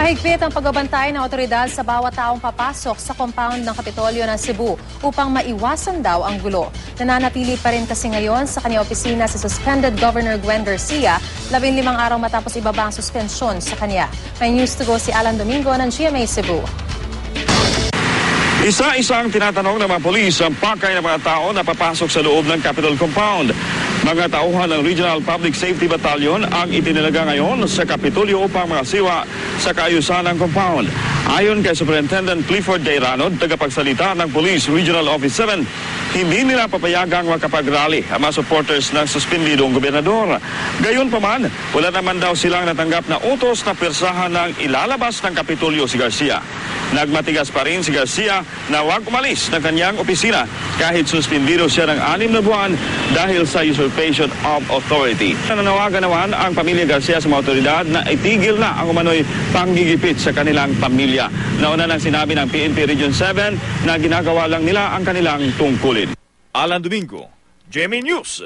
Mahigpit ang pagbabantay ng otoridad sa bawat taong papasok sa compound ng Kapitolyo ng Cebu upang maiwasan daw ang gulo. Nananatili pa rin kasi ngayon sa kanyang opisina si suspended Governor Gwen Garcia, 15 araw matapos ibaba ang suspensyon sa kanya. May news to go si Alan Domingo ng GMA Cebu. Isa-isang tinatanong ng mga polis ang pakay ng mga tao na papasok sa loob ng Capitol Compound. Mga tauhan ng Regional Public Safety Battalion ang itinalaga ngayon sa Kapitolyo upang makasiwa sa kaayusan ng compound. Ayon kay Superintendent Clifford Gairanod, tagapagsalita ng Police Regional Office 7, hindi nila papayagang makapag-rally ang mga supporters ng suspendidong gobernador. Gayunpaman, wala naman daw silang natanggap na utos na persahan ng ilalabas ng Kapitolyo si Garcia. Nagmatigas pa rin si Garcia na huwag umalis ng kanyang opisina kahit suspendido siya ng 6 na buwan dahil sa usurpation of authority. Nananawagan naman ang pamilya Garcia sa mga otoridad na itigil na ang umano'y panggigipit sa kanilang pamilya. Nauna nang sinabi ng PNP Region 7 na ginagawa lang nila ang kanilang tungkulin. Alan Domingo, GMA News.